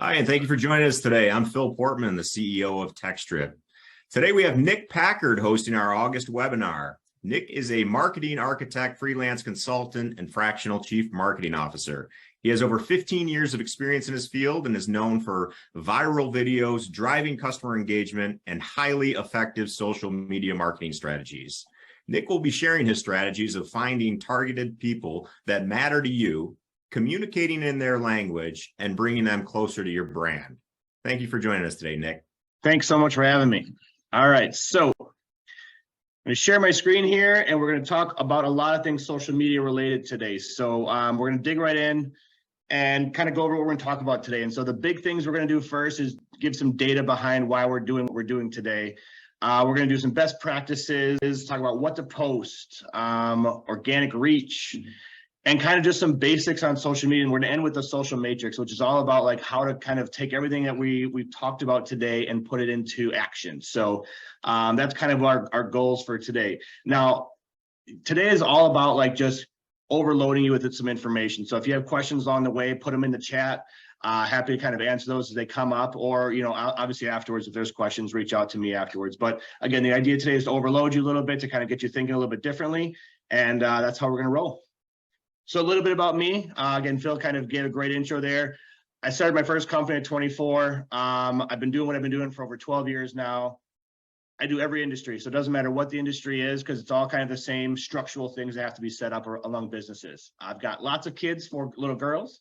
Hi, and thank you for joining us today. I'm Phil Portman, the CEO of Texdrip. Today we have Nick Packard hosting our August webinar. Nick is a marketing architect, freelance consultant, and fractional chief marketing officer. He has over 15 years of experience in his field and is known for viral videos, driving customer engagement, and highly effective social media marketing strategies. Nick will be sharing his strategies of finding targeted people that matter to you, communicating in their language, and bringing them closer to your brand. Thank you for joining us today, Nick. Thanks so much for having me. All right, so I'm going to share my screen here, and we're going to talk about a lot of things social media related today. So we're going to dig right in and kind of go over what we're going to talk about today. And so the big things we're going to do first is give some data behind why we're doing what we're doing today. We're going to do some best practices, talk about what to post, organic reach, and kind of just some basics on social media. And we're going to end with the social matrix, which is all about like how to kind of take everything that we've talked about today and put it into action. So that's kind of our goals for today. Now, today is all about like just overloading you with some information. So if you have questions along the way, put them in the chat. Happy to kind of answer those as they come up, or, you know, obviously afterwards, if there's questions, reach out to me afterwards. But again, the idea today is to overload you a little bit to kind of get you thinking a little bit differently. And that's how we're going to roll. So a little bit about me. Again, Phil kind of gave a great intro there. I started my first company at 24. I've been doing what I've been doing for over 12 years now. I do every industry, so it doesn't matter what the industry is, because it's all kind of the same structural things that have to be set up along businesses. I've got lots of kids, 4 little girls.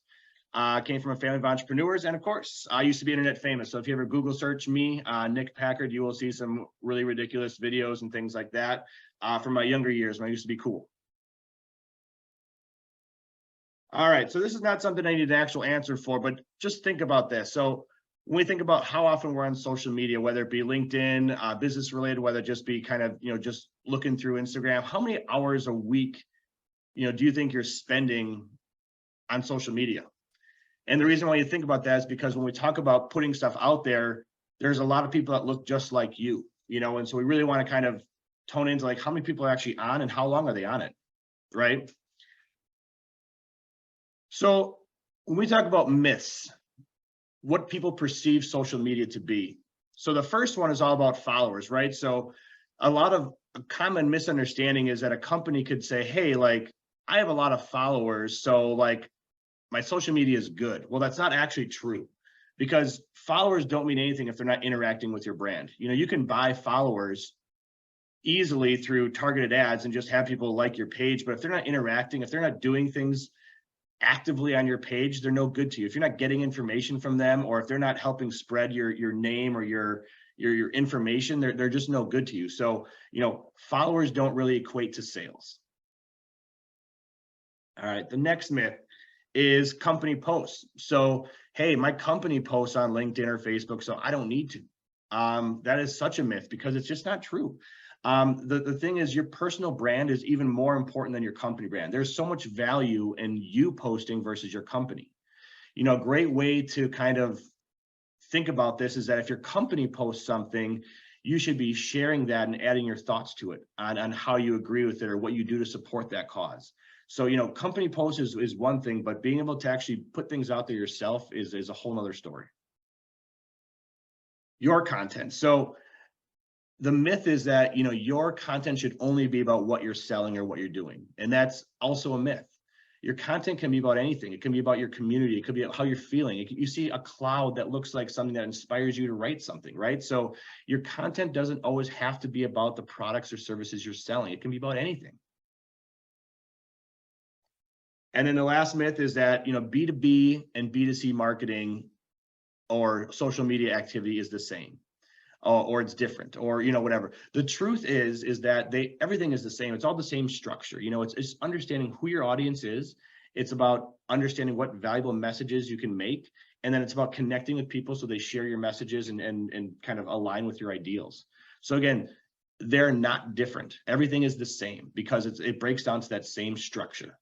Came from a family of entrepreneurs, and of course, I used to be internet famous. So if you ever Google search me, Nick Packard, you will see some really ridiculous videos and things like that from my younger years when I used to be cool. All right, so this is not something I need an actual answer for, but just think about this. So when we think about how often we're on social media, whether it be LinkedIn, business related, whether it just be kind of, you know, just looking through Instagram, how many hours a week, you know, do you think you're spending on social media? And the reason why you think about that is because when we talk about putting stuff out there, there's a lot of people that look just like you, you know, and so we really want to kind of tone into like how many people are actually on and how long are they on it, right? So when we talk about myths, what people perceive social media to be. So the first one is all about followers, right? So a lot of a common misunderstanding is that a company could say, hey, like I have a lot of followers, so like my social media is good. Well, that's not actually true, because followers don't mean anything if they're not interacting with your brand. You know, you can buy followers easily through targeted ads and just have people like your page, but if they're not interacting, if they're not doing things actively on your page, they're no good to you. If you're not getting information from them, or if they're not helping spread your name or your information, they're just no good to you. So, you know, followers don't really equate to sales. All right, the next myth is company posts. So, hey, my company posts on LinkedIn or Facebook, so I don't need to. That is such a myth, because it's just not true. The thing is, your personal brand is even more important than your company brand. There's so much value in you posting versus your company. You know, a great way to kind of think about this is that if your company posts something, you should be sharing that and adding your thoughts to it on how you agree with it or what you do to support that cause. So, you know, company posts is one thing, but being able to actually put things out there yourself is a whole nother story. Your content. So the myth is that, you know, your content should only be about what you're selling or what you're doing. And that's also a myth. Your content can be about anything. It can be about your community. It could be about how you're feeling. You see a cloud that looks like something that inspires you to write something, right? So your content doesn't always have to be about the products or services you're selling. It can be about anything. And then the last myth is that, you know, B2B and B2C marketing or social media activity is the same. Or it's different, or, you know, whatever. The truth is that everything is the same. It's all the same structure. You know, it's understanding who your audience is. It's about understanding what valuable messages you can make. And then it's about connecting with people so they share your messages and kind of align with your ideals. So again, they're not different. Everything is the same because it breaks down to that same structure.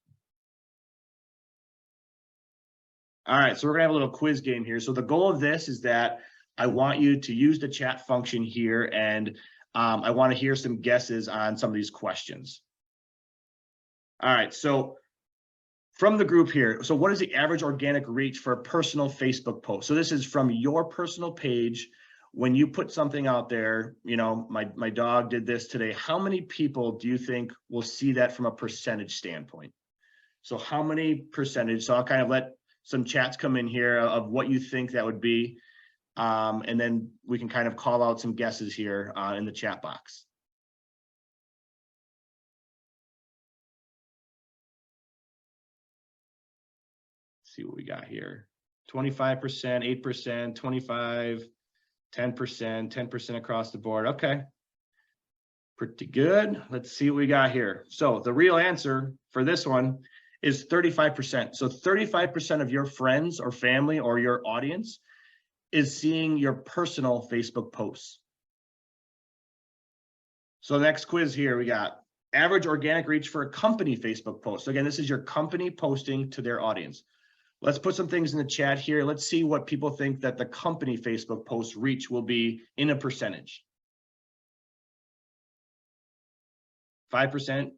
All right, so we're gonna have a little quiz game here. So the goal of this is that I want you to use the chat function here, and I want to hear some guesses on some of these questions. All right, so from the group here. So what is the average organic reach for a personal Facebook post? So this is from your personal page. When you put something out there, you know, my dog did this today. How many people do you think will see that from a percentage standpoint? So how many percentage? So I'll kind of let some chats come in here of what you think that would be. And then we can kind of call out some guesses here in the chat box. Let's see what we got here. 25%, 8%, 25, 10%, 10% across the board. Okay. Pretty good. Let's see what we got here. So the real answer for this one is 35%. So 35% of your friends or family or your audience is seeing your personal Facebook posts. So the next quiz here, we got average organic reach for a company Facebook post. So again, this is your company posting to their audience. Let's put some things in the chat here. Let's see what people think that the company Facebook post reach will be in a percentage. 5%,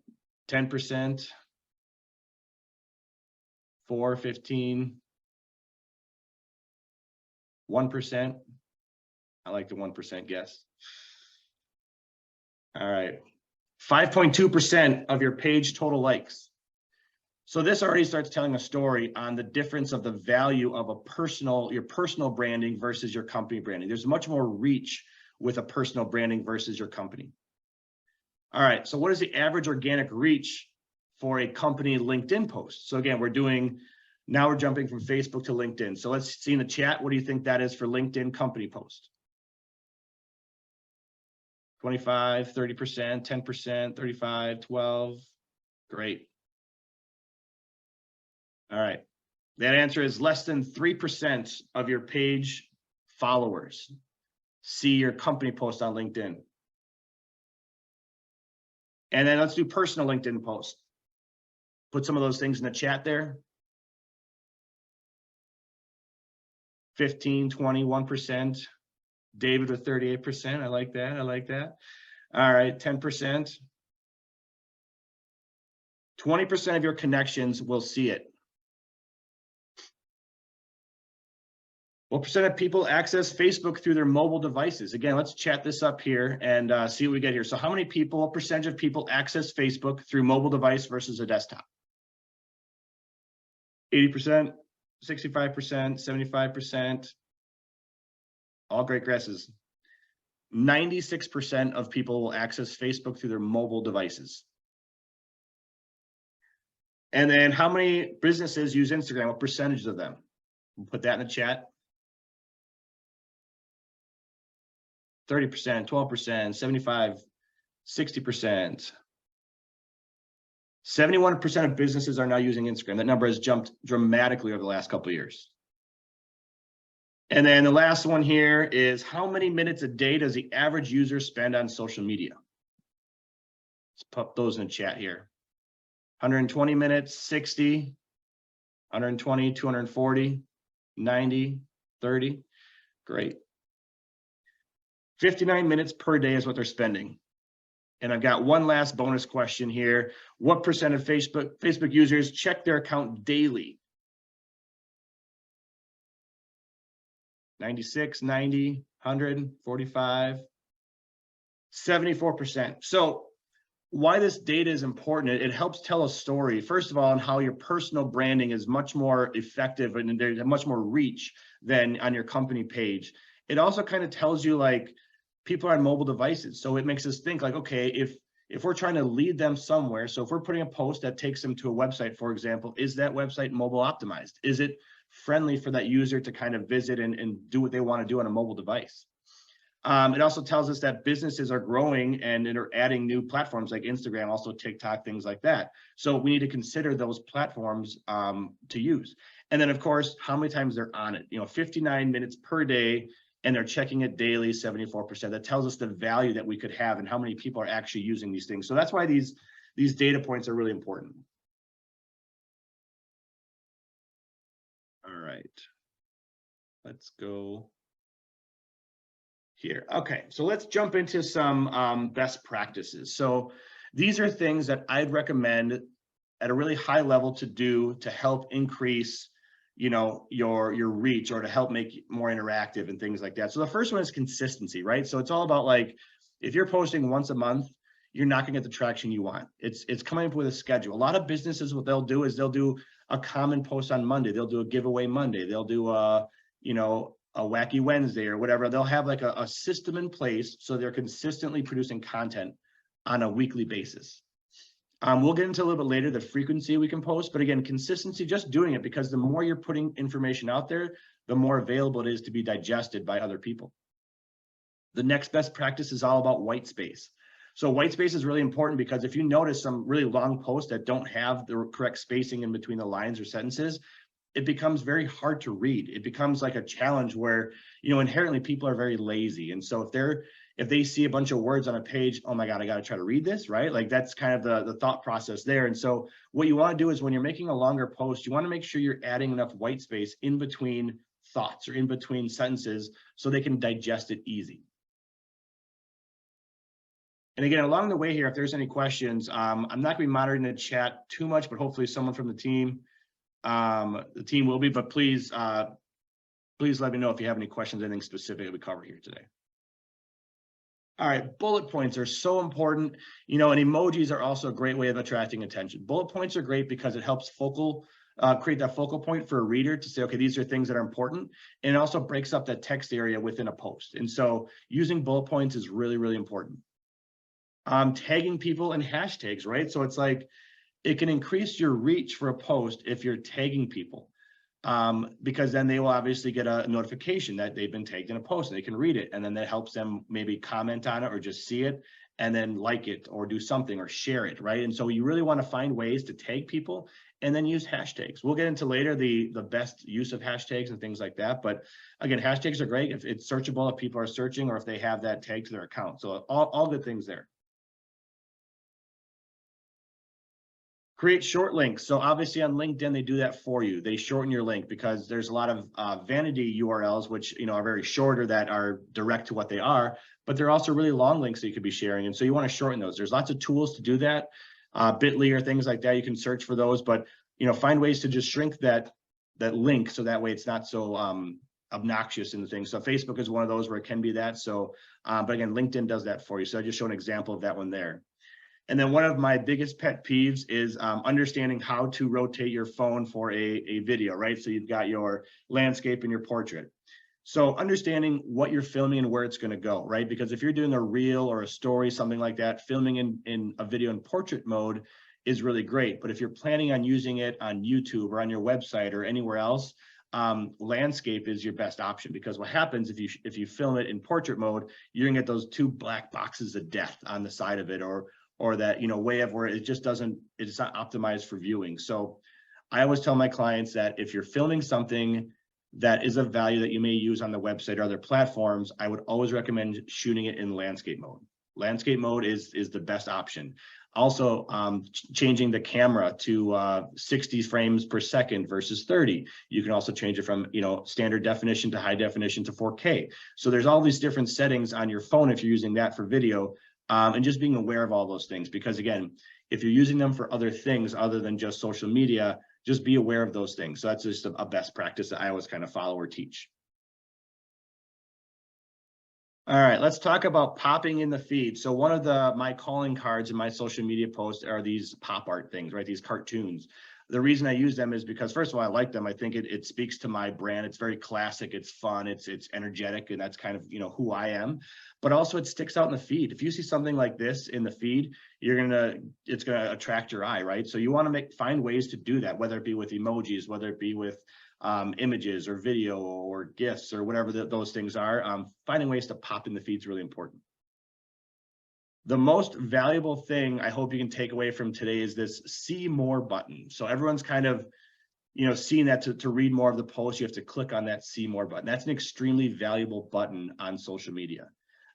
10%, 4, 15, 1%. I like the 1% guess. All right. 5.2% of your page total likes. So this already starts telling a story on the difference of the value of your personal branding versus your company branding. There's much more reach with a personal branding versus your company. All right, so what is the average organic reach for a company LinkedIn post? So again, now we're jumping from Facebook to LinkedIn. So let's see in the chat, what do you think that is for LinkedIn company post? 25, 30%, 10%, 35, 12, great. All right, that answer is less than 3% of your page followers see your company post on LinkedIn. And then let's do personal LinkedIn posts. Put some of those things in the chat there. 15, 20, 1%. David with 38%. I like that. I like that. All right, 10%. 20% of your connections will see it. What percent of people access Facebook through their mobile devices? Again, let's chat this up here and see what we get here. So how many people, what percentage of people access Facebook through mobile device versus a desktop? 80%, 65%, 75%. All great guesses. 96% of people will access Facebook through their mobile devices. And then how many businesses use Instagram? What percentage of them? We'll put that in the chat. 30%, 12%, 75, 60%. 71% of businesses are now using Instagram. That number has jumped dramatically over the last couple of years. And then the last one here is how many minutes a day does the average user spend on social media? Let's put those in the chat here. 120 minutes, 60, 120, 240, 90, 30. Great. 59 minutes per day is what they're spending. And I've got one last bonus question here. What percent of Facebook users check their account daily? 96, 90, 100, 45, 74%. So why this data is important, it helps tell a story, first of all, on how your personal branding is much more effective and there's much more reach than on your company page. It also kind of tells you like people are on mobile devices. So it makes us think like, okay, if we're trying to lead them somewhere, so if we're putting a post that takes them to a website, for example, is that website mobile optimized? Is it friendly for that user to kind of visit and do what they want to do on a mobile device? It also tells us that businesses are growing and are adding new platforms like Instagram, also TikTok, things like that. So we need to consider those platforms to use. And then of course, how many times they're on it, 59 minutes per day, and they're checking it daily, 74%. That tells us the value that we could have and how many people are actually using these things. So that's why these data points are really important. All right, let's go here. Okay, so let's jump into some best practices. So these are things that I'd recommend at a really high level to help increase, your reach, or to help make it more interactive and things like that. So the first one is consistency, right? So it's all about, like, if you're posting once a month, you're not gonna get the traction you want. It's coming up with a schedule. A lot of businesses, what they'll do is they'll do a common post on Monday. They'll do a giveaway Monday. They'll do a wacky Wednesday or whatever. They'll have like a system in place so they're consistently producing content on a weekly basis. We'll get into a little bit later the frequency we can post, but again, consistency, just doing it, because the more you're putting information out there, the more available it is to be digested by other people. The next best practice is all about white space. So white space is really important, because if you notice some really long posts that don't have the correct spacing in between the lines or sentences, it becomes very hard to read. It becomes like a challenge where, inherently people are very lazy. And so if they see a bunch of words on a page, oh my God, I got to try to read this, right? Like, that's kind of the thought process there. And so what you want to do is, when you're making a longer post, you want to make sure you're adding enough white space in between thoughts or in between sentences so they can digest it easy. And again, along the way here, if there's any questions, I'm not going to be monitoring the chat too much, but hopefully someone from the team will be. But please let me know if you have any questions, anything specific that we cover here today. All right, bullet points are so important, and emojis are also a great way of attracting attention. Bullet points are great because it helps create that focal point for a reader to say, okay, these are things that are important, and it also breaks up that text area within a post. And so using bullet points is really, really important. Tagging people in hashtags, right? So it's like, it can increase your reach for a post if you're tagging people, because then they will obviously get a notification that they've been tagged in a post, and they can read it, and then that helps them maybe comment on it or just see it and then like it or do something or share it, right? And so you really want to find ways to tag people and then use hashtags. We'll get into later the best use of hashtags and things like that, but again, hashtags are great if it's searchable, if people are searching, or if they have that tag to their account. So all good things there. Create short links. So obviously on LinkedIn, they do that for you. They shorten your link, because there's a lot of vanity URLs, which are very short or that are direct to what they are, but they're also really long links that you could be sharing. And so you want to shorten those. There's lots of tools to do that, Bitly or things like that. You can search for those, but find ways to just shrink that link so that way it's not so obnoxious in the thing. So Facebook is one of those where it can be that. So, but again, LinkedIn does that for you. So I just show an example of that one there. And then one of my biggest pet peeves is understanding how to rotate your phone for a video, right? So you've got your landscape and your portrait. So understanding what you're filming and where it's going to go, right? Because if you're doing a reel or a story, something like that, filming in a video in portrait mode is really great. But if you're planning on using it on YouTube or on your website or anywhere else, landscape is your best option, because what happens if you film it in portrait mode, you're gonna get those two black boxes of death on the side of it, or that way of where it just doesn't, it's not optimized for viewing. So I always tell my clients that if you're filming something that is of value that you may use on the website or other platforms, I would always recommend shooting it in landscape mode. Landscape mode is the best option. Also, changing the camera to 60 frames per second versus 30. You can also change it from standard definition to high definition to 4K. So there's all these different settings on your phone if you're using that for video, and just being aware of all those things. Because again, if you're using them for other things other than just social media, just be aware of those things. So that's just a best practice that I always kind of follow or teach. All right, let's talk about popping in the feed. So one of my calling cards in my social media posts are these pop art things, right? These cartoons. The reason I use them is because, first of all, I like them. I think it speaks to my brand. It's very classic. It's fun. It's energetic, and that's kind of who I am. But also, it sticks out in the feed. If you see something like this in the feed, it's gonna attract your eye, right? So you want to find ways to do that, whether it be with emojis, whether it be with images or video or GIFs or whatever those things are. Finding ways to pop in the feed is really important. The most valuable thing I hope you can take away from today is this see more button. So everyone's kind of, seeing that to read more of the post, you have to click on that see more button. That's an extremely valuable button on social media.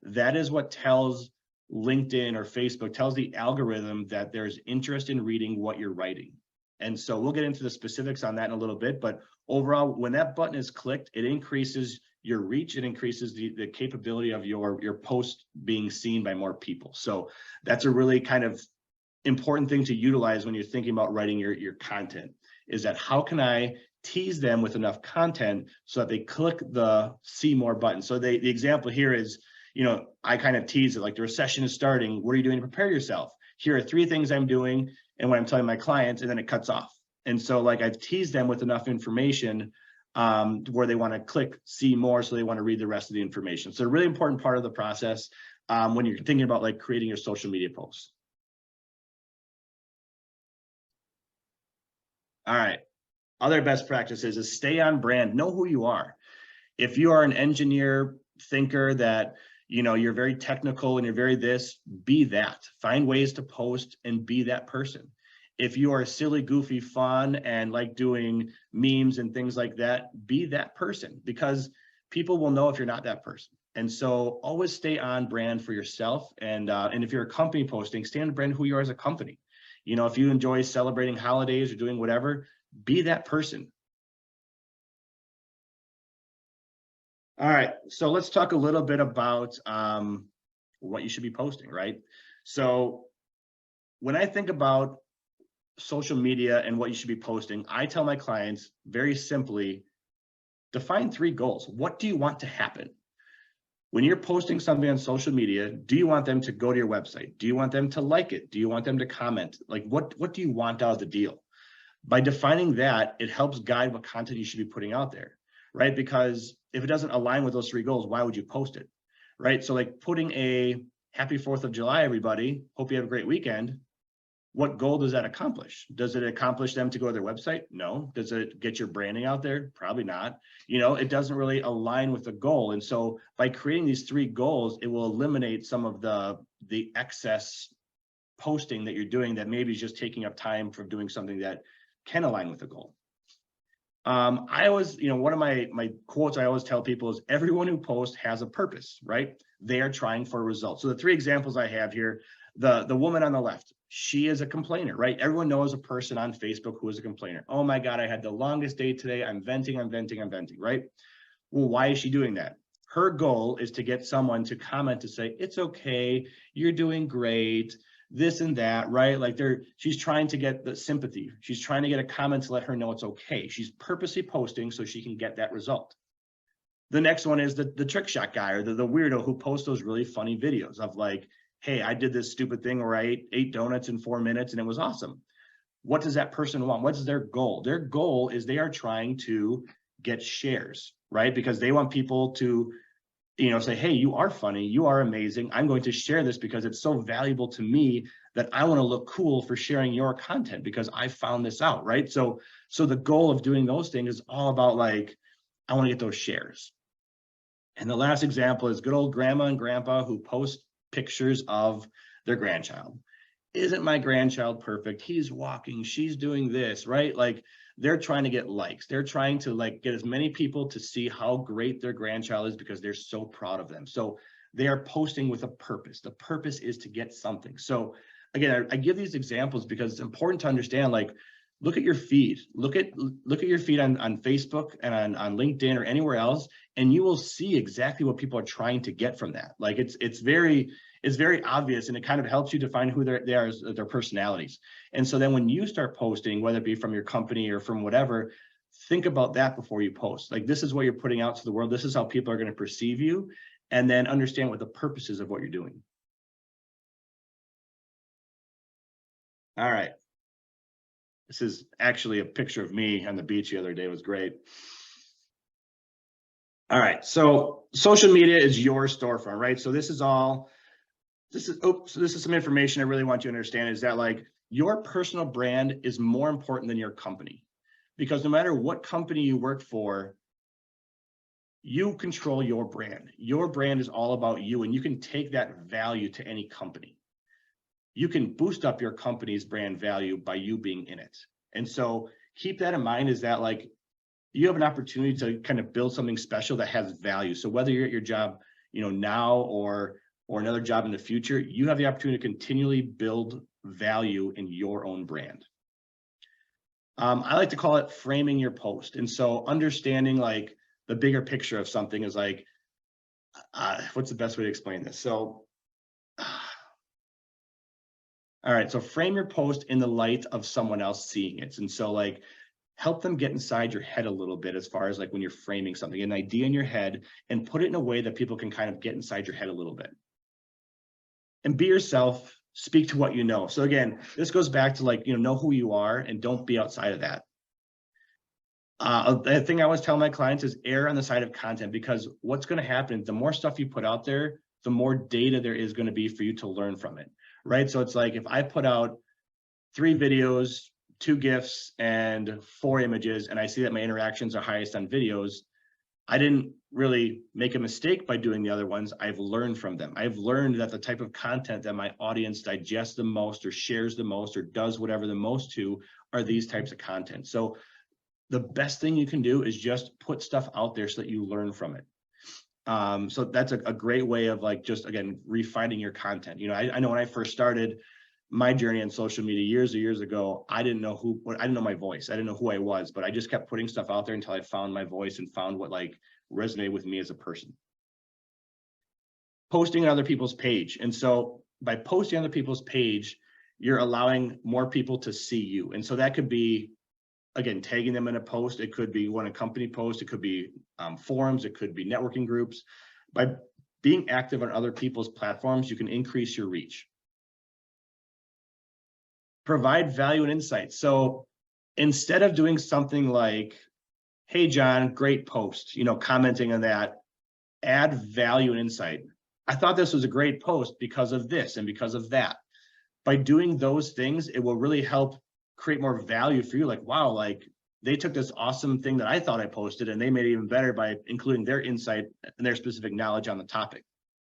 That is what tells LinkedIn or Facebook, tells the algorithm that there's interest in reading what you're writing. And so we'll get into the specifics on that in a little bit, but overall, when that button is clicked, it increases your reach, it increases the capability of your post being seen by more people. So that's a really kind of important thing to utilize when you're thinking about writing your content is that how can I tease them with enough content so that they click the see more button. So the example here is, I kind of tease it like the recession is starting. What are you doing to prepare yourself? Here are 3 things I'm doing and what I'm telling my clients, and then it cuts off. And so like I've teased them with enough information where they want to click see more, so they want to read the rest of the information. So a really important part of the process when you're thinking about like creating your social media posts. All right. Other best practices is stay on brand, know who you are. If you are an engineer thinker that, you're very technical and you're very this, be that. Find ways to post and be that person. If you are silly, goofy, fun, and like doing memes and things like that, be that person, because people will know if you're not that person. And so always stay on brand for yourself. And if you're a company posting, stay on brand who you are as a company. If you enjoy celebrating holidays or doing whatever, be that person. All right, so let's talk a little bit about what you should be posting, right? So when I think about social media and what you should be posting, I tell my clients very simply, define 3 goals. What do you want to happen? When you're posting something on social media, do you want them to go to your website? Do you want them to like it? Do you want them to comment? Like what do you want out of the deal? By defining that, it helps guide what content you should be putting out there, right? Because if it doesn't align with those 3 goals, why would you post it, right? So like putting a happy 4th of July, everybody, hope you have a great weekend. What goal does that accomplish? Does it accomplish them to go to their website? No. Does it get your branding out there? Probably not. It doesn't really align with the goal. And so by creating these 3 goals, it will eliminate some of the excess posting that you're doing that maybe is just taking up time from doing something that can align with the goal. I always, one of my quotes I always tell people is everyone who posts has a purpose, right? They are trying for a result. So the 3 examples I have here, the woman on the left, she is a complainer, right? Everyone knows a person on Facebook who is a complainer. Oh my God, I had the longest day today. I'm venting, right? Well, why is she doing that? Her goal is to get someone to comment to say, it's okay, you're doing great, this and that, right? Like she's trying to get the sympathy. She's trying to get a comment to let her know it's okay. She's purposely posting so she can get that result. The next one is the trick shot guy or the weirdo who posts those really funny videos of like, hey, I did this stupid thing where I ate donuts in 4 minutes and it was awesome. What does that person want? What is their goal? Their goal is they are trying to get shares, right? Because they want people to, say, hey, you are funny, you are amazing. I'm going to share this because it's so valuable to me that I want to look cool for sharing your content because I found this out, right? So the goal of doing those things is all about like, I want to get those shares. And the last example is good old grandma and grandpa who post pictures of their grandchild. Isn't my grandchild perfect? He's walking, she's doing this, right? Like they're trying to get likes. They're trying to like get as many people to see how great their grandchild is because they're so proud of them. So they are posting with a purpose. The purpose is to get something. So again, I give these examples because it's important to understand, like, look at your feed, look at your feed on Facebook and on LinkedIn or anywhere else, and you will see exactly what people are trying to get from that. Like it's very obvious, and it kind of helps you define who they are as their personalities. And so then when you start posting, whether it be from your company or from whatever, think about that before you post. Like this is what you're putting out to the world. This is how people are going to perceive you, and then understand what the purpose is of what you're doing. All right. This is actually a picture of me on the beach the other day. It was great. All right, so social media is your storefront, right? So this is some information I really want you to understand is that like your personal brand is more important than your company, because no matter what company you work for, you control your brand. Your brand is all about you, and you can take that value to any company. You can boost up your company's brand value by you being in it. And so keep that in mind, is that like you have an opportunity to kind of build something special that has value. So whether you're at your job, now or another job in the future, you have the opportunity to continually build value in your own brand. I like to call it framing your post. And so understanding like the bigger picture of something is like, what's the best way to explain this? So All right, so frame your post in the light of someone else seeing it. And so like help them get inside your head a little bit as far as like when you're framing something, an idea in your head, and put it in a way that people can kind of get inside your head a little bit. And be yourself, speak to what you know. So again, this goes back to like, know who you are and don't be outside of that. The thing I always tell my clients is err on the side of content, because what's going to happen, the more stuff you put out there, the more data there is going to be for you to learn from it, right? So it's like if I put out 3 videos, 2 GIFs, and 4 images, and I see that my interactions are highest on videos, I didn't really make a mistake by doing the other ones. I've learned from them. I've learned that the type of content that my audience digests the most or shares the most or does whatever the most to are these types of content. So the best thing you can do is just put stuff out there so that you learn from it. So that's a great way of like, just again, refining your content. I know when I first started my journey on social media years ago, I didn't know my voice. I didn't know who I was, but I just kept putting stuff out there until I found my voice and found what like resonated with me as a person. Posting on other people's page. And so by posting on other people's page, you're allowing more people to see you. And so that could be, again, tagging them in a post. It could be one a company post. It could be forums. It could be networking groups. By being active on other people's platforms, you can increase your reach. Provide value and insight. So instead of doing something like, hey, John, great post, commenting on that, add value and insight. I thought this was a great post because of this and because of that. By doing those things, it will really help create more value for you. Like, wow, like they took this awesome thing that I thought I posted and they made it even better by including their insight and their specific knowledge on the topic.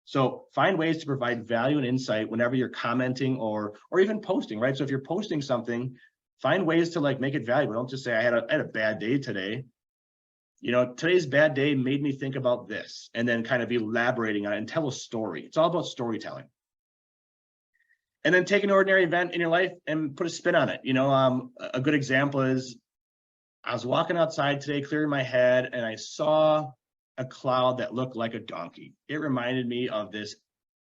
So find ways to provide value and insight whenever you're commenting or even posting, right? So if you're posting something, find ways to like make it valuable. Don't just say I had a bad day today. Today's bad day made me think about this, and then kind of elaborating on it and tell a story. It's all about storytelling. And then take an ordinary event in your life and put a spin on it. A good example is I was walking outside today, clearing my head, and I saw a cloud that looked like a donkey. It reminded me of this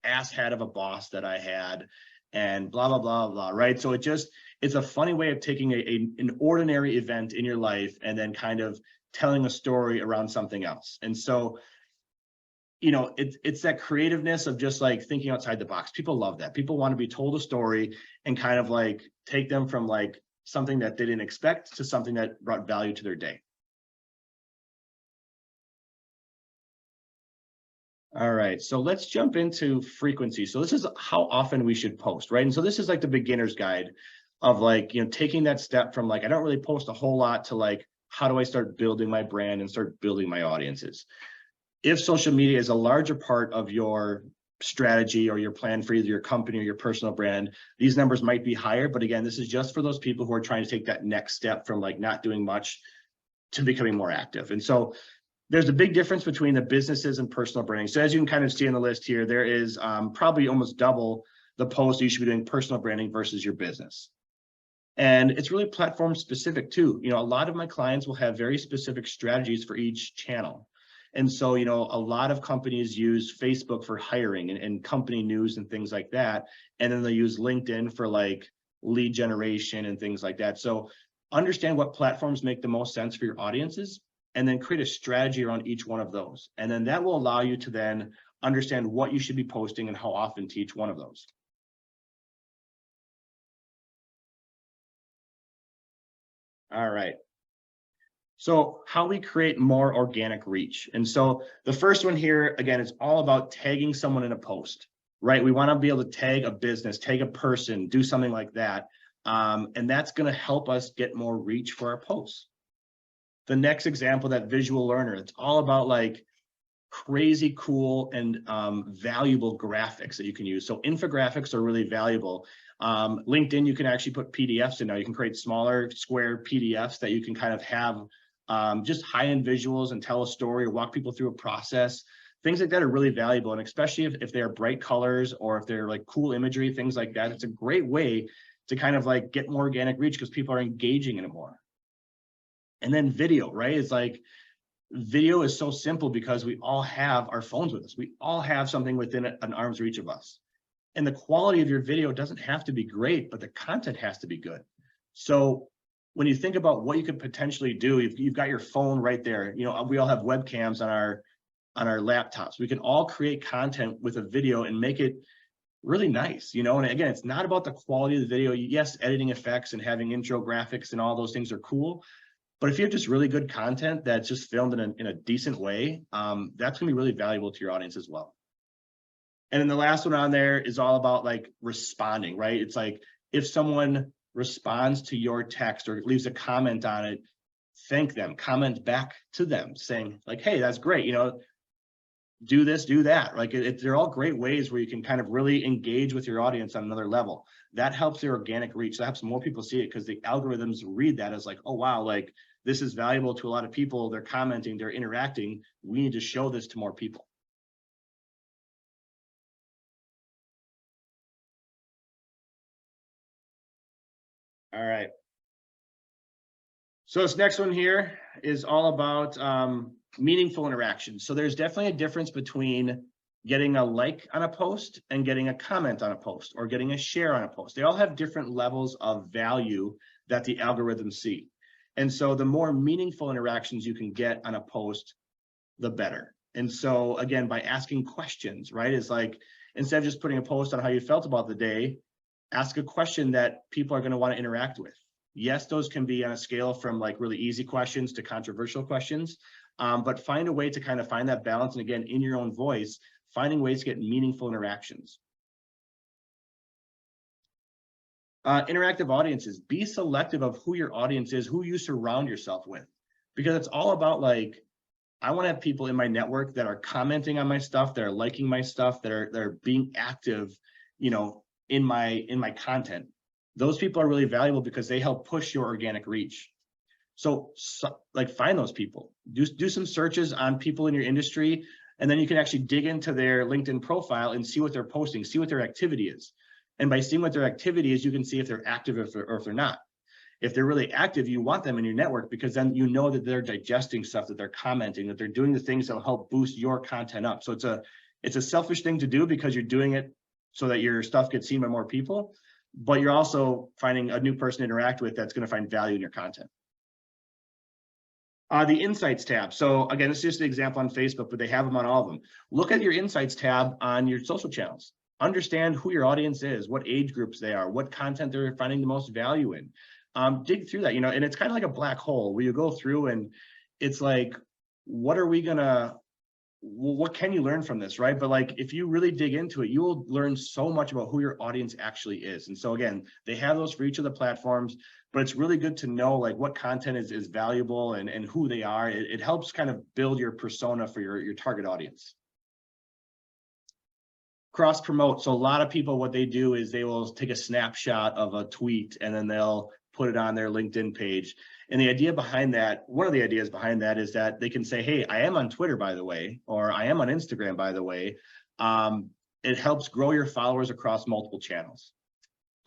asshat of a boss that I had, and blah, blah, blah, blah, right? So it's a funny way of taking an ordinary event in your life and then kind of telling a story around something else. And so, it's that creativeness of just like thinking outside the box. People love that. People want to be told a story and kind of like take them from like something that they didn't expect to something that brought value to their day. All right, so let's jump into frequency. So this is how often we should post, right? And so this is like the beginner's guide of like, taking that step from like, I don't really post a whole lot to like, how do I start building my brand and start building my audiences? If social media is a larger part of your strategy or your plan for either your company or your personal brand, these numbers might be higher. But again, this is just for those people who are trying to take that next step from like not doing much to becoming more active. And so there's a big difference between the businesses and personal branding. So as you can kind of see on the list here, there is probably almost double the posts you should be doing personal branding versus your business. And it's really platform specific too. A lot of my clients will have very specific strategies for each channel. And so, a lot of companies use Facebook for hiring and company news and things like that. And then they use LinkedIn for like lead generation and things like that. So understand what platforms make the most sense for your audiences, and then create a strategy around each one of those. And then that will allow you to then understand what you should be posting and how often to each one of those. All right. So how we create more organic reach. And so the first one here, again, is all about tagging someone in a post, right? We want to be able to tag a business, tag a person, do something like that. And that's going to help us get more reach for our posts. The next example, that visual learner, it's all about like crazy cool and valuable graphics that you can use. So infographics are really valuable. LinkedIn, you can actually put PDFs in now. You can create smaller square PDFs that you can kind of have just high-end visuals and tell a story or walk people through a process. Things like that are really valuable. And especially if they're bright colors or if they're like cool imagery, things like that, it's a great way to kind of like get more organic reach because people are engaging in it more. And then video, right? It's like video is so simple because we all have our phones with us. We all have something within an arm's reach of us. And the quality of your video doesn't have to be great, but the content has to be good. So when you think about what you could potentially do, you've got your phone right there. You know, we all have webcams on our laptops. We can all create content with a video and make it really nice, you know. And again, it's not about the quality of the video. Yes, editing effects and having intro graphics and all those things are cool, but if you have just really good content that's just filmed in a decent way, that's gonna be really valuable to your audience as well. And then the last one on there is all about like responding, right? It's like if someone responds to your text or leaves a comment on it, thank them, comment back to them saying like, hey, that's great, you know, do this, do that. Like they're all great ways where you can kind of really engage with your audience on another level. That helps their organic reach. That helps more people see it because the algorithms read that as like, oh, wow, like this is valuable to a lot of people. They're commenting, they're interacting. We need to show this to more people. All right. So this next one here is all about meaningful interactions. So there's definitely a difference between getting a like on a post and getting a comment on a post or getting a share on a post. They all have different levels of value that the algorithms see. And so the more meaningful interactions you can get on a post, the better. And so again, by asking questions, right? It's like, instead of just putting a post on how you felt about the day, ask a question that people are going to want to interact with. Yes, those can be on a scale from like really easy questions to controversial questions, but find a way to kind of find that balance. And again, in your own voice, finding ways to get meaningful interactions. Interactive audiences, be selective of who your audience is, who you surround yourself with, because it's all about like, I want to have people in my network that are commenting on my stuff, that are liking my stuff, that are being active, you know, in my content. Those people are really valuable because they help push your organic reach. So like find those people, do some searches on people in your industry, and then you can actually dig into their LinkedIn profile and see what they're posting, see what their activity is. And by seeing what their activity is, you can see if they're active or if they're not. If they're really active, you want them in your network because then you know that they're digesting stuff, that they're commenting, that they're doing the things that will help boost your content up. So it's a selfish thing to do because you're doing it so that your stuff gets seen by more people, but you're also finding a new person to interact with that's going to find value in your content. The Insights tab. So again, it's just an example on Facebook, but they have them on all of them. Look at your Insights tab on your social channels. Understand who your audience is, what age groups they are, what content they're finding the most value in. Dig through that, you know, and it's kind of like a black hole where you go through and it's like, what can you learn from this, right? But like, if you really dig into it, you will learn so much about who your audience actually is. And so again, they have those for each of the platforms, but it's really good to know like what content is valuable and who they are. It helps kind of build your persona for your target audience. Cross promote. So a lot of people, what they do is they will take a snapshot of a tweet and then they'll put it on their LinkedIn page. And the idea behind that, one of the ideas behind that is that they can say, hey, I am on Twitter, by the way, or I am on Instagram, by the way. It helps grow your followers across multiple channels.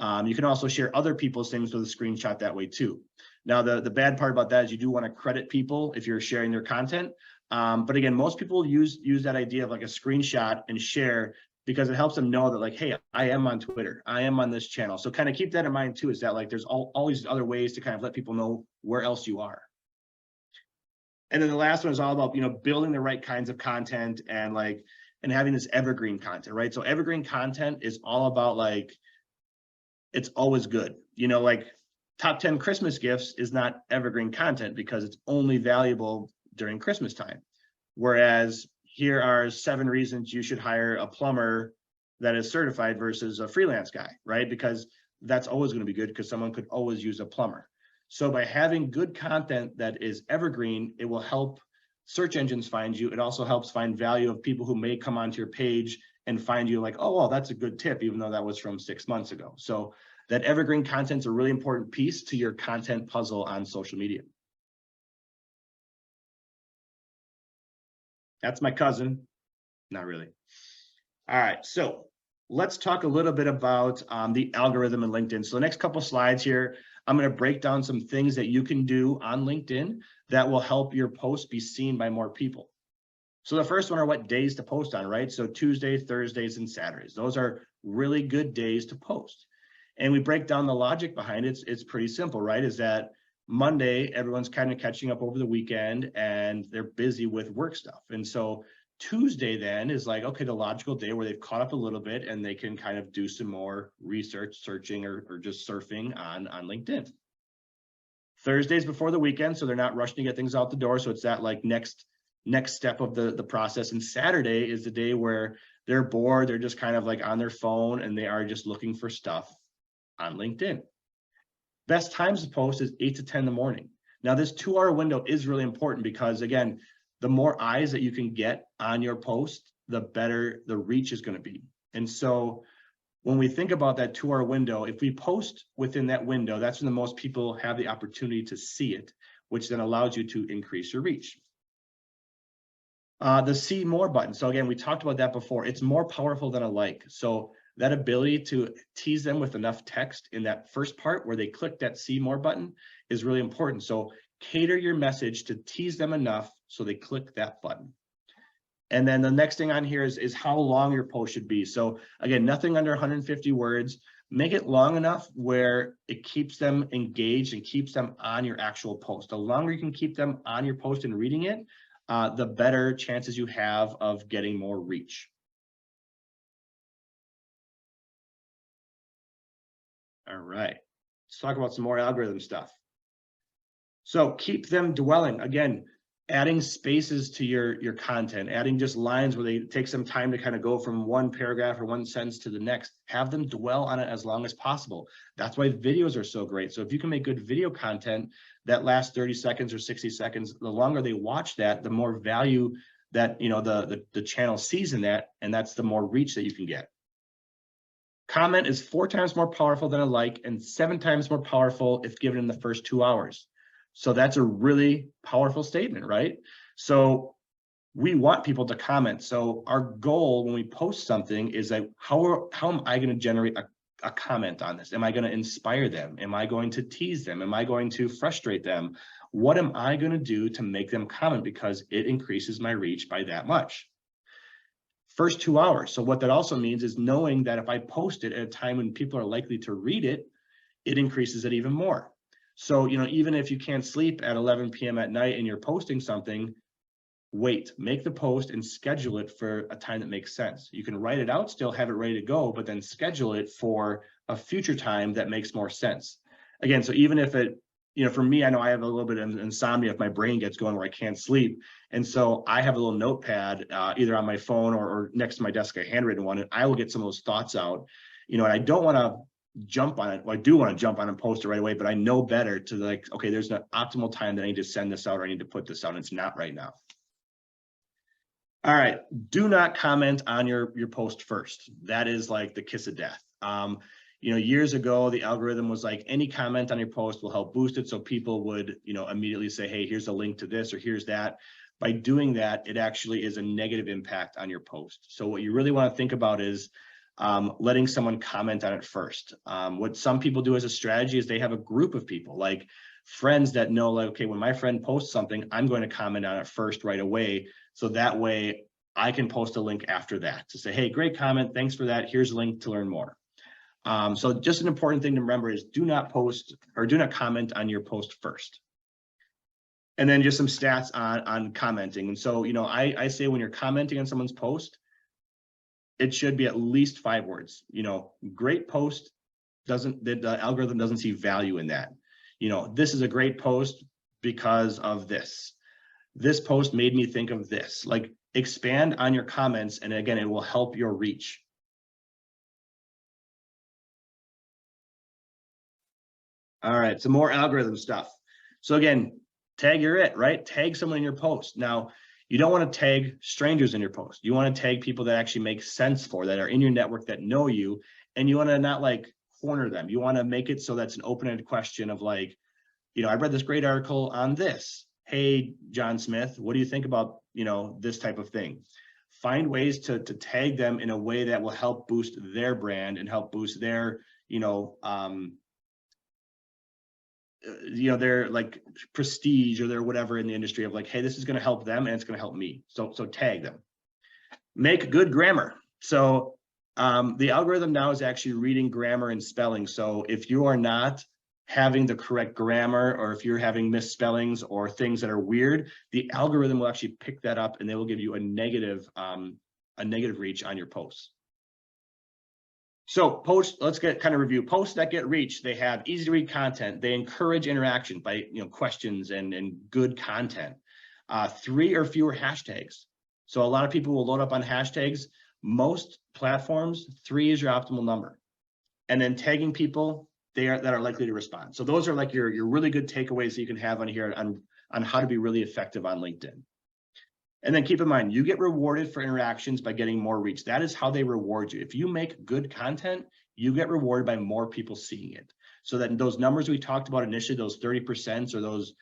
You can also share other people's things with a screenshot that way too. Now, the bad part about that is you do want to credit people if you're sharing their content. But again, most people use that idea of like a screenshot and share because it helps them know that like, hey, I am on Twitter, I am on this channel. So kind of keep that in mind too, is that like there's all these other ways to kind of let people know where else you are. And then the last one is all about, you know, building the right kinds of content and having this evergreen content, right? So evergreen content is all about like, it's always good. You know, like top 10 Christmas gifts is not evergreen content because it's only valuable during Christmas time. Whereas here are 7 reasons you should hire a plumber that is certified versus a freelance guy, right? Because that's always going to be good because someone could always use a plumber. So by having good content that is evergreen, it will help search engines find you. It also helps find value of people who may come onto your page and find you like, oh, well, that's a good tip, even though that was from 6 months ago. So that evergreen content is a really important piece to your content puzzle on social media. That's my cousin. Not really. All right, so let's talk a little bit about the algorithm in LinkedIn. So the next couple slides here, I'm going to break down some things that you can do on LinkedIn that will help your post be seen by more people. So the first one are what days to post on, right? So Tuesdays, Thursdays, and Saturdays. Those are really good days to post. And we break down the logic behind it. It's pretty simple, right? Is that Monday, everyone's kind of catching up over the weekend and they're busy with work stuff. And so Tuesday then is like, okay, the logical day where they've caught up a little bit and they can kind of do some more research, searching, or just surfing on LinkedIn. Thursday's before the weekend, so they're not rushing to get things out the door. So it's that like next step of the process. And Saturday is the day where they're bored, they're just kind of like on their phone and they are just looking for stuff on LinkedIn. Best times to post is 8 to 10 in the morning. Now, this 2-hour window is really important because, again, the more eyes that you can get on your post, the better the reach is going to be. And so when we think about that 2-hour window, if we post within that window, that's when the most people have the opportunity to see it, which then allows you to increase your reach. The see more button. So again, we talked about that before. It's more powerful than a like. So that ability to tease them with enough text in that first part where they click that see more button is really important. So cater your message to tease them enough so they click that button. And then the next thing on here is how long your post should be. So again, nothing under 150 words. Make it long enough where it keeps them engaged and keeps them on your actual post. The longer you can keep them on your post and reading it, the better chances you have of getting more reach. All right, let's talk about some more algorithm stuff. So keep them dwelling. Again, adding spaces to your content, adding just lines where they take some time to kind of go from one paragraph or one sentence to the next. Have them dwell on it as long as possible. That's why videos are so great. So if you can make good video content that lasts 30 seconds or 60 seconds, the longer they watch that, the more value that the channel sees in that, and that's the more reach that you can get. Comment is 4 times more powerful than a like and 7 times more powerful if given in the first 2 hours. So that's a really powerful statement, right? So we want people to comment. So our goal when we post something is like, how am I going to generate a comment on this? Am I going to inspire them? Am I going to tease them? Am I going to frustrate them? What am I going to do to make them comment? Because it increases my reach by that much. First 2 hours. So what that also means is knowing that if I post it at a time when people are likely to read it, it increases it even more. So, even if you can't sleep at 11 p.m. at night and you're posting something, wait, make the post and schedule it for a time that makes sense. You can write it out, still have it ready to go, but then schedule it for a future time that makes more sense. Again, so even if it, for me, I know I have a little bit of insomnia if my brain gets going where I can't sleep. And so I have a little notepad either on my phone or next to my desk, a handwritten one, and I will get some of those thoughts out, and I don't want to jump on it. Well, I do want to jump on and post it right away, but I know better to like, okay, there's an optimal time that I need to send this out or I need to put this out, and it's not right now. All right, do not comment on your post first. That is like the kiss of death. Years ago, the algorithm was like any comment on your post will help boost it. So people would, immediately say, hey, here's a link to this or here's that. By doing that, it actually is a negative impact on your post. So what you really want to think about is letting someone comment on it first. What some people do as a strategy is they have a group of people, like friends that know, like, okay, when my friend posts something, I'm going to comment on it first right away. So that way I can post a link after that to say, hey, great comment. Thanks for that. Here's a link to learn more. So just an important thing to remember is do not post or do not comment on your post first. And then just some stats on commenting. And so, I say when you're commenting on someone's post, it should be at least 5 words. Great post the algorithm doesn't see value in that. This is a great post because of this. This post made me think of this. Like, expand on your comments, and again, it will help your reach. All right, some more algorithm stuff. So again, tag your it, right? Tag someone in your post. Now, you don't want to tag strangers in your post. You want to tag people that actually make sense for, that are in your network, that know you, and you want to not like corner them. You want to make it so that's an open-ended question of like, I read this great article on this. Hey, John Smith, what do you think about, this type of thing? Find ways to tag them in a way that will help boost their brand and help boost their, their like prestige or their whatever in the industry of like, hey, this is going to help them and it's going to help me. So tag them. Make good grammar. So The algorithm now is actually reading grammar and spelling. So if you are not having the correct grammar, or if you're having misspellings or things that are weird, the algorithm will actually pick that up and they will give you a negative reach on your posts. So posts, let's get kind of review. Posts that get reach, they have easy to read content. They encourage interaction by questions and good content. 3 or fewer hashtags. So a lot of people will load up on hashtags. Most platforms, 3 is your optimal number. And then tagging people that are likely to respond. So those are like your really good takeaways that you can have on here on how to be really effective on LinkedIn. And then keep in mind, you get rewarded for interactions by getting more reach. That is how they reward you. If you make good content, you get rewarded by more people seeing it. So that those numbers we talked about initially, those 30% or those,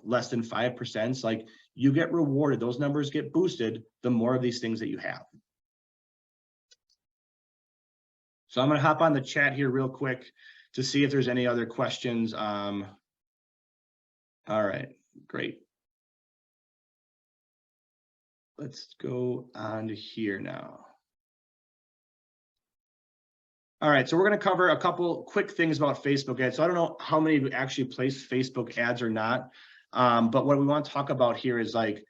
less than 5%, like you get rewarded. Those numbers get boosted the more of these things that you have. So I'm going to hop on the chat here real quick to see if there's any other questions. All right, great. Let's go on to here now. All right, so we're going to cover a couple quick things about Facebook ads. So I don't know how many of you actually place Facebook ads or not, but what we want to talk about here is like,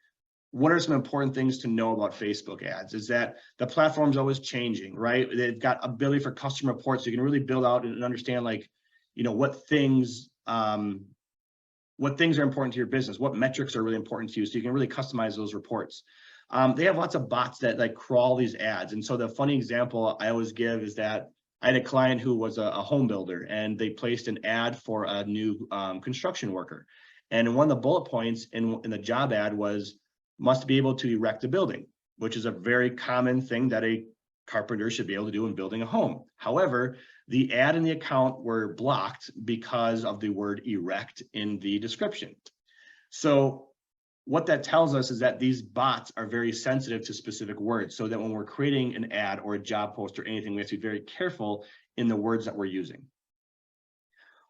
what are some important things to know about Facebook ads? Is that the platform's always changing, right? They've got ability for custom reports. So you can really build out and understand like, what things are important to your business, what metrics are really important to you. So you can really customize those reports. They have lots of bots that like crawl these ads. And so the funny example I always give is that I had a client who was a home builder, and they placed an ad for a new construction worker. And one of the bullet points in the job ad was, must be able to erect a building, which is a very common thing that a carpenter should be able to do in building a home. However, the ad and the account were blocked because of the word erect in the description. So what that tells us is that these bots are very sensitive to specific words, so that when we're creating an ad or a job post or anything, we have to be very careful in the words that we're using.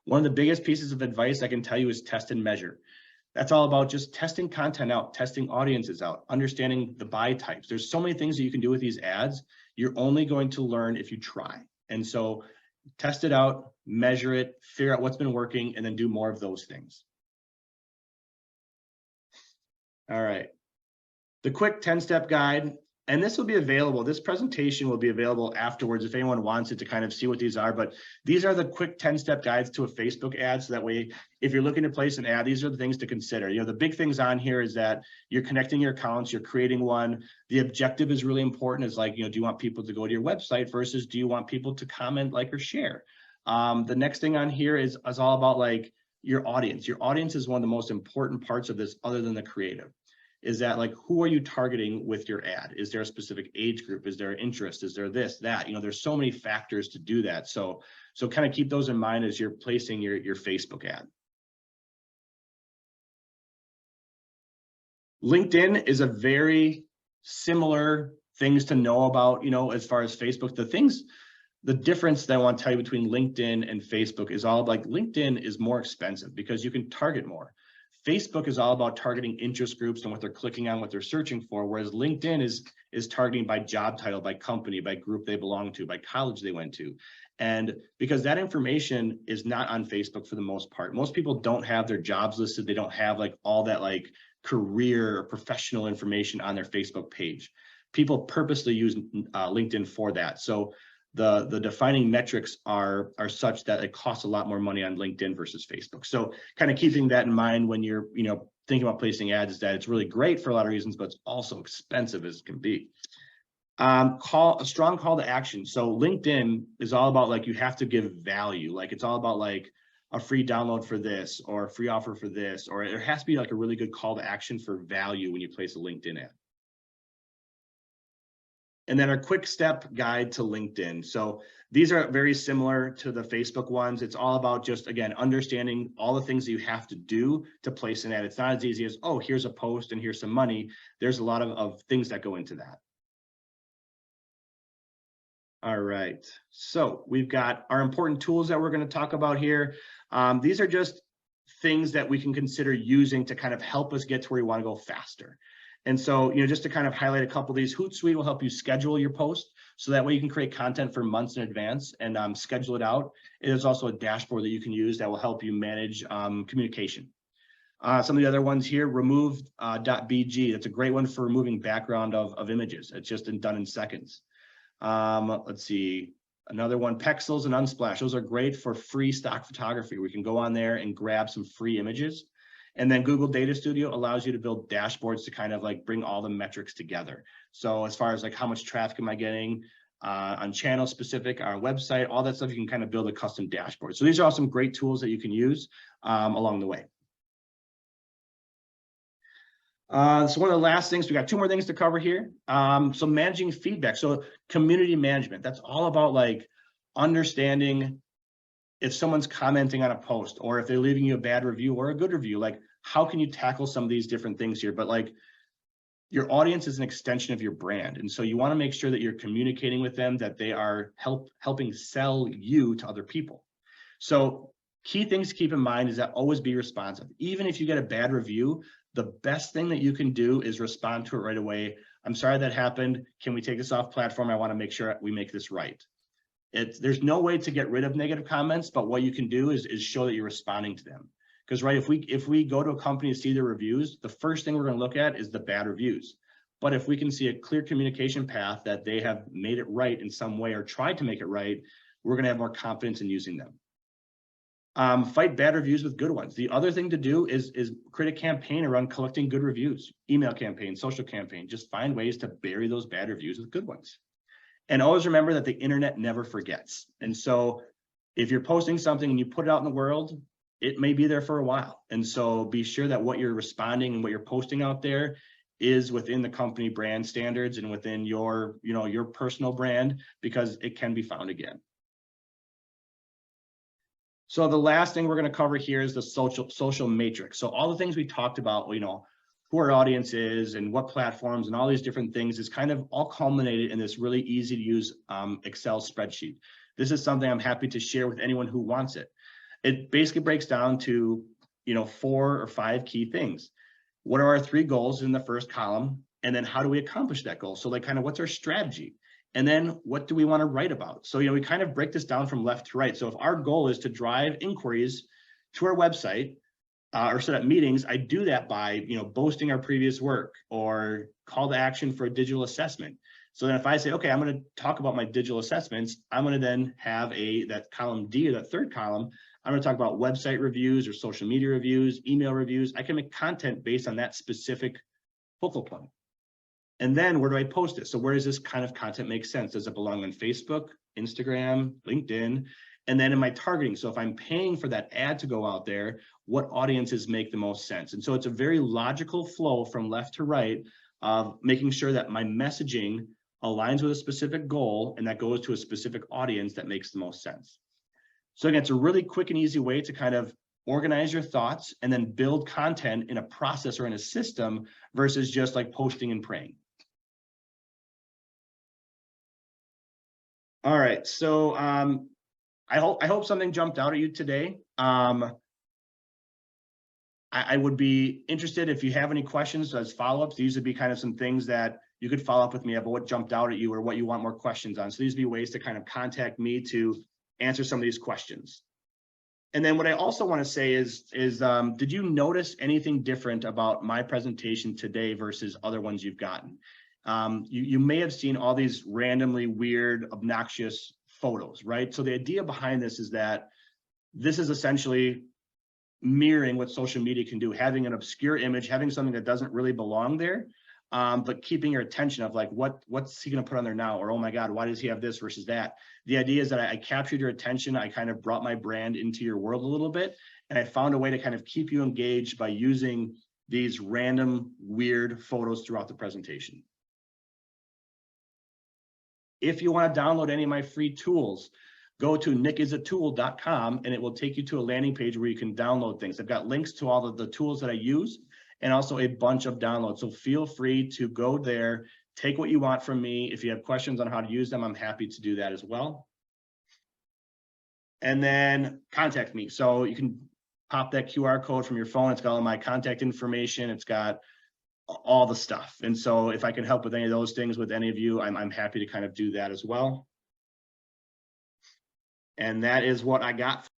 One of the biggest pieces of advice I can tell you is test and measure. That's all about just testing content out, testing audiences out, understanding the buy types. There's so many things that you can do with these ads. You're only going to learn if you try. And so test it out, measure it, figure out what's been working, and then do more of those things. All right, the quick 10-step guide, and this will be available. This presentation will be available afterwards if anyone wants it to kind of see what these are, but these are the quick 10-step guides to a Facebook ad. So that way, if you're looking to place an ad, these are the things to consider. The big things on here is that you're connecting your accounts, you're creating one. The objective is really important. Is like, do you want people to go to your website versus do you want people to comment, like, or share? The next thing on here is all about like your audience. Your audience is one of the most important parts of this, other than the creative. Is that like, who are you targeting with your ad? Is there a specific age group? Is there interest? Is there this, that? There's so many factors to do that. So kind of keep those in mind as you're placing your Facebook ad. LinkedIn is a very similar things to know about, as far as Facebook. The difference that I want to tell you between LinkedIn and Facebook is all like, LinkedIn is more expensive because you can target more. Facebook is all about targeting interest groups and what they're clicking on, what they're searching for, whereas LinkedIn is targeting by job title, by company, by group they belong to, by college they went to. And because that information is not on Facebook for the most part. Most people don't have their jobs listed. They don't have like all that like career or professional information on their Facebook page. People purposely use LinkedIn for that. So the defining metrics are such that it costs a lot more money on LinkedIn versus Facebook. So kind of keeping that in mind when you're, thinking about placing ads, is that it's really great for a lot of reasons, but it's also expensive as it can be. A strong call to action. So LinkedIn is all about like, you have to give value. Like it's all about like a free download for this or a free offer for this, or there has to be like a really good call to action for value when you place a LinkedIn ad. And then our quick step guide to LinkedIn. So these are very similar to the Facebook ones. It's all about just, again, understanding all the things that you have to do to place an ad. It's not as easy as, oh, here's a post and here's some money. There's a lot of things that go into that. All right, so we've got our important tools that we're going to talk about here. These are just things that we can consider using to kind of help us get to where we want to go faster. And so, just to kind of highlight a couple of these, Hootsuite will help you schedule your post. So that way you can create content for months in advance and schedule it out. It is also a dashboard that you can use that will help you manage communication. Some of the other ones here, remove.bg. That's a great one for removing background of images. It's just done in seconds. Let's see. Another one, Pexels and Unsplash. Those are great for free stock photography. We can go on there and grab some free images. And then Google Data Studio allows you to build dashboards to kind of like bring all the metrics together. So as far as like how much traffic am I getting on channel specific, our website, all that stuff, you can kind of build a custom dashboard. So these are all some great tools that you can use along the way. So one of the last things, we got 2 more things to cover here. So managing feedback. So community management, that's all about like understanding if someone's commenting on a post or if they're leaving you a bad review or a good review, like how can you tackle some of these different things here? But like your audience is an extension of your brand. And so you want to make sure that you're communicating with them, that they are helping sell you to other people. So key things to keep in mind is that always be responsive. Even if you get a bad review, the best thing that you can do is respond to it right away. I'm sorry that happened. Can we take this off platform? I want to make sure we make this right. There's no way to get rid of negative comments, but what you can do is show that you're responding to them. Because right, if we go to a company to see their reviews, the first thing we're going to look at is the bad reviews. But if we can see a clear communication path that they have made it right in some way or tried to make it right, we're going to have more confidence in using them. Fight bad reviews with good ones. The other thing to do is create a campaign around collecting good reviews, email campaign, social campaign. Just find ways to bury those bad reviews with good ones. And always remember that the internet never forgets. And so if you're posting something and you put it out in the world, it may be there for a while. And so be sure that what you're responding and what you're posting out there is within the company brand standards and within your, your personal brand, because it can be found again. So the last thing we're going to cover here is the social matrix. So all the things we talked about, who our audience is and what platforms and all these different things is kind of all culminated in this really easy to use Excel spreadsheet. This is something I'm happy to share with anyone who wants it. It basically breaks down to, 4 or 5 key things. What are our 3 goals in the first column? And then how do we accomplish that goal? So like kind of what's our strategy? And then what do we want to write about? So, we kind of break this down from left to right. So if our goal is to drive inquiries to our website, or set up meetings, I do that by, boasting our previous work or call to action for a digital assessment. So then if I say, okay, I'm going to talk about my digital assessments, I'm going to then have that column D, or that third column, I'm going to talk about website reviews or social media reviews, email reviews. I can make content based on that specific focal point. And then where do I post it? So where does this kind of content make sense? Does it belong on Facebook, Instagram, LinkedIn? And then in my targeting, so if I'm paying for that ad to go out there, what audiences make the most sense? And so it's a very logical flow from left to right of making sure that my messaging aligns with a specific goal and that goes to a specific audience that makes the most sense. So again, it's a really quick and easy way to kind of organize your thoughts and then build content in a process or in a system versus just like posting and praying. All right, so I hope something jumped out at you today. I would be interested if you have any questions as follow-ups. These would be kind of some things that you could follow up with me about what jumped out at you or what you want more questions on. So these would be ways to kind of contact me to answer some of these questions. And then what I also want to say is did you notice anything different about my presentation today versus other ones you've gotten? You may have seen all these randomly weird, obnoxious photos, right? So the idea behind this is that this is essentially mirroring what social media can do, having an obscure image, having something that doesn't really belong there, but keeping your attention of like, what's he going to put on there now? Or, oh my God, why does he have this versus that? The idea is that I captured your attention. I kind of brought my brand into your world a little bit, and I found a way to kind of keep you engaged by using these random, weird photos throughout the presentation. If you want to download any of my free tools, go to nickisatool.com and it will take you to a landing page where you can download things. I've got links to all of the tools that I use and also a bunch of downloads. So feel free to go there, take what you want from me. If you have questions on how to use them, I'm happy to do that as well. And then contact me. So you can pop that QR code from your phone. It's got all my contact information. It's got all the stuff. And so if I can help with any of those things with any of you, I'm happy to kind of do that as well. And that is what I got.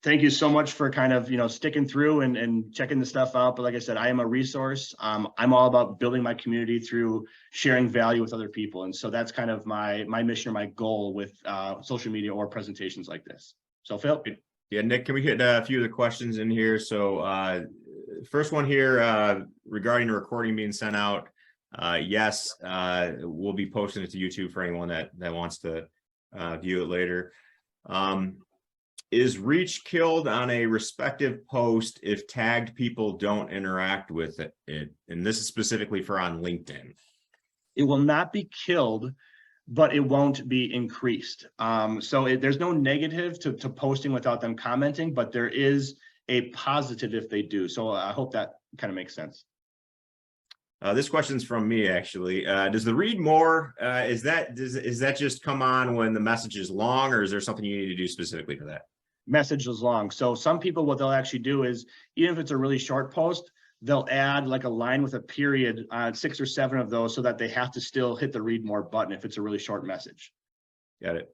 Thank you so much for kind of, sticking through and checking the stuff out. But like I said, I am a resource. I'm all about building my community through sharing value with other people. And so that's kind of my mission or my goal with social media or presentations like this. So Phil. Yeah, Nick, can we hit a few of the questions in here? So first one here regarding the recording being sent out. Yes, we'll be posting it to YouTube for anyone that wants to view it later. Is reach killed on a respective post if tagged people don't interact with it? And this is specifically for on LinkedIn. It will not be killed, but it won't be increased. So there's no negative to posting without them commenting, but there is a positive if they do. So I hope that kind of makes sense. This question's from me, actually. Does the read more, is that just come on when the message is long, or is there something you need to do specifically for that? Message is long. So some people, what they'll actually do is, even if it's a really short post, they'll add like a line with a period on 6 or 7 of those so that they have to still hit the read more button if it's a really short message. Got it.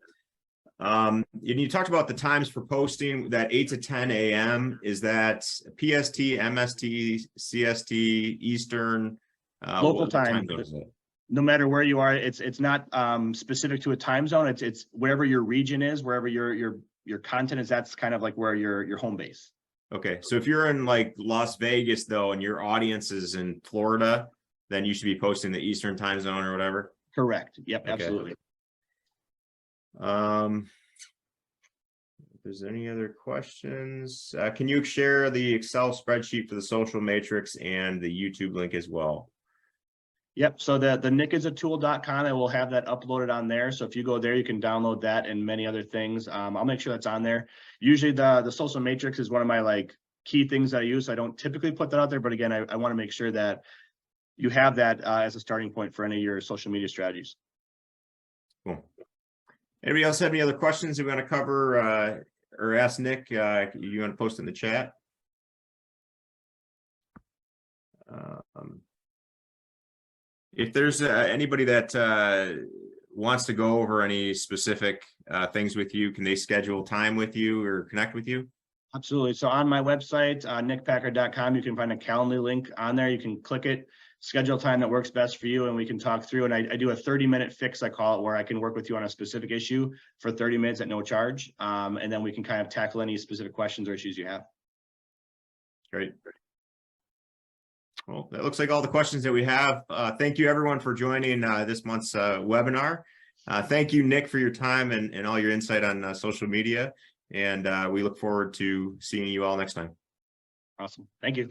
And you talked about the times for posting, that 8 to 10 a.m. Is that PST, MST, CST, Eastern? Local time. No matter where you are, it's not specific to a time zone. It's wherever your region is, wherever your content is. That's kind of like where your home base. Okay, so if you're in like Las Vegas though, and your audience is in Florida, then you should be posting the Eastern time zone or whatever. Correct. Yep. Okay. Absolutely. If there's any other questions, can you share the Excel spreadsheet for the social matrix and the YouTube link as well? Yep. So the nickisatool.com, I will have that uploaded on there. So if you go there, you can download that and many other things. I'll make sure that's on there. Usually the social matrix is one of my key things I use. I don't typically put that out there, but again, I want to make sure that you have that as a starting point for any of your social media strategies. Cool. Anybody else have any other questions we want to cover or ask Nick? You want to post in the chat? If there's anybody that wants to go over any specific things with you, can they schedule time with you or connect with you? Absolutely. So on my website, nickpackard.com, you can find a calendar link on there. You can click it, schedule time that works best for you, and we can talk through. And I do a 30-minute fix, I call it, where I can work with you on a specific issue for 30 minutes at no charge. And then we can kind of tackle any specific questions or issues you have. Great. Well, that looks like all the questions that we have. Thank you, everyone, for joining this month's webinar. Thank you, Nick, for your time and all your insight on social media. And we look forward to seeing you all next time. Awesome. Thank you.